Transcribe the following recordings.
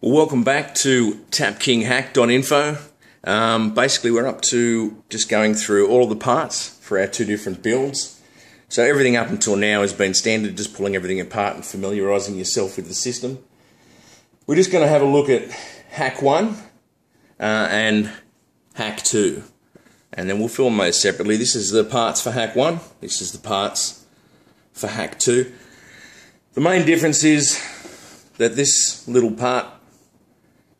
Well, welcome back to tapkinghack.info. Basically, we're up to just going through all of the parts for our two different builds. So everything up until now has been standard, just pulling everything apart and familiarising yourself with the system. We're just going to have a look at hack 1 and hack 2. And then we'll film those separately. This is the parts for hack 1. This is the parts for hack 2. The main difference is that this little part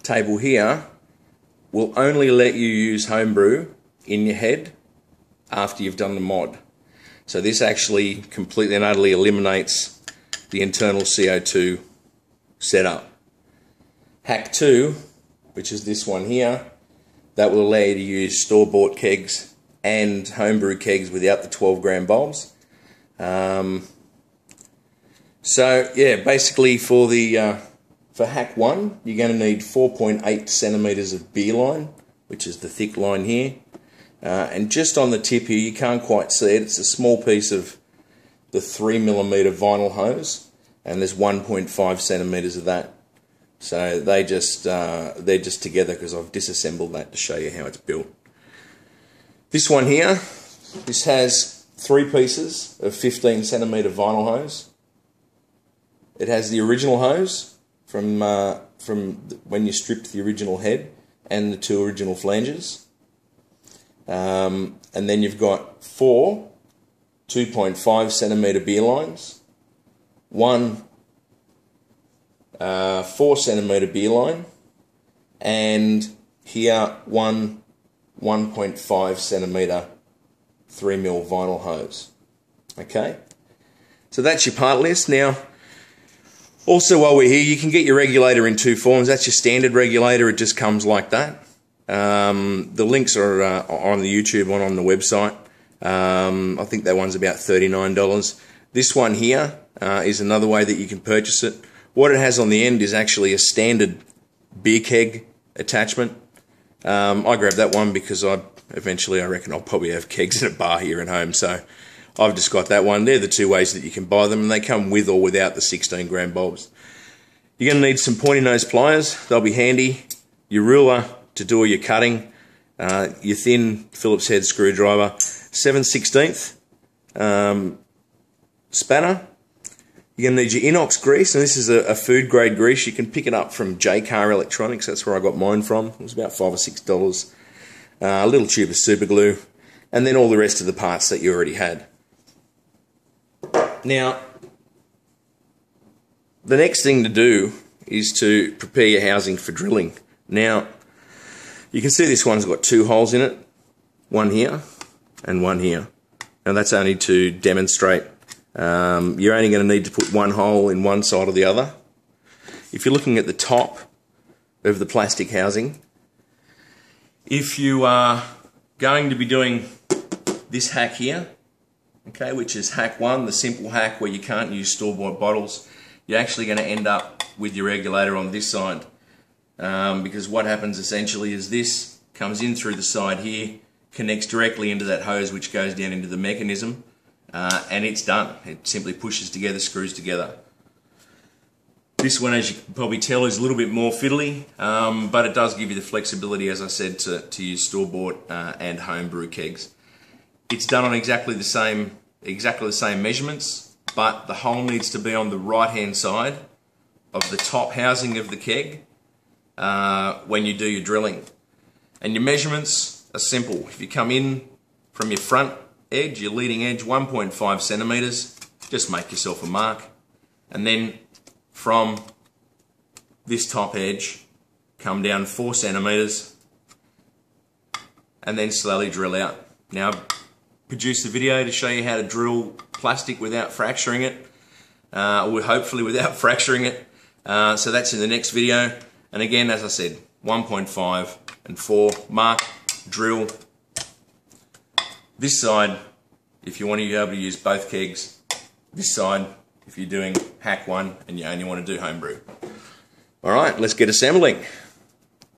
table here will only let you use homebrew in your head after you've done the mod. So this actually completely and utterly eliminates the internal CO2 setup. Hack 2, which is this one here, that will allow you to use store-bought kegs and homebrew kegs without the 12-gram bulbs. So yeah, basically for hack 1, you're going to need 4.8 centimeters of beer line, which is the thick line here. And just on the tip here, you can't quite see it, it's a small piece of the 3mm vinyl hose, and there's 1.5 centimeters of that. So they're just together because I've disassembled that to show you how it's built. This one here, this has 3 pieces of 15 centimeter vinyl hose. It has the original hose from when you stripped the original head and the 2 original flanges. And then you've got 4 2.5 centimeter beer lines, 1 4 centimeter beer line, and here 1 1.5 centimeter 3mm vinyl hose. Okay, so that's your part list. Now, also while we're here, you can get your regulator in 2 forms. That's your standard regulator, it just comes like that. The links are on the YouTube and on the website. I think that one's about $39. This one here is another way that you can purchase it. What it has on the end is actually a standard beer keg attachment. I grabbed that one because I reckon I'll probably have kegs in a bar here at home, so I've just got that one. They're the 2 ways that you can buy them, and they come with or without the 16-gram bulbs. You're going to need some pointy nose pliers, they'll be handy, your ruler to do all your cutting, your thin Phillips head screwdriver, 7/16 spanner. You're going to need your Inox grease, and this is a food grade grease. You can pick it up from Jaycar Electronics, that's where I got mine from. It was about $5 or $6. A little tube of super glue, and then all the rest of the parts that you already had. Now, the next thing to do is to prepare your housing for drilling. Now, you can see this one's got 2 holes in it, one here and one here. Now that's only to demonstrate. You're only going to need to put 1 hole in one side or the other. If you're looking at the top of the plastic housing, if you are going to be doing this hack here, okay, which is hack 1, the simple hack where you can't use store-bought bottles, you're actually going to end up with your regulator on this side. Because what happens essentially is this comes in through the side here, connects directly into that hose which goes down into the mechanism, and it's done. It simply pushes together, screws together. This one, as you can probably tell, is a little bit more fiddly, but it does give you the flexibility, as I said, to use store-bought and homebrew kegs. It's done on exactly the same measurements, but the hole needs to be on the right-hand side of the top housing of the keg when you do your drilling. And your measurements are simple. If you come in from your front edge, your leading edge, 1.5 centimeters, just make yourself a mark. And then from this top edge, come down 4 centimeters, and then slowly drill out. Now, produce the video to show you how to drill plastic without fracturing it, or hopefully without fracturing it. So that's in the next video. And again, as I said, 1.5 and 4, mark, drill. This side, if you want to be able to use both kegs. This side, if you're doing hack 1 and you only want to do homebrew. Alright, let's get assembling.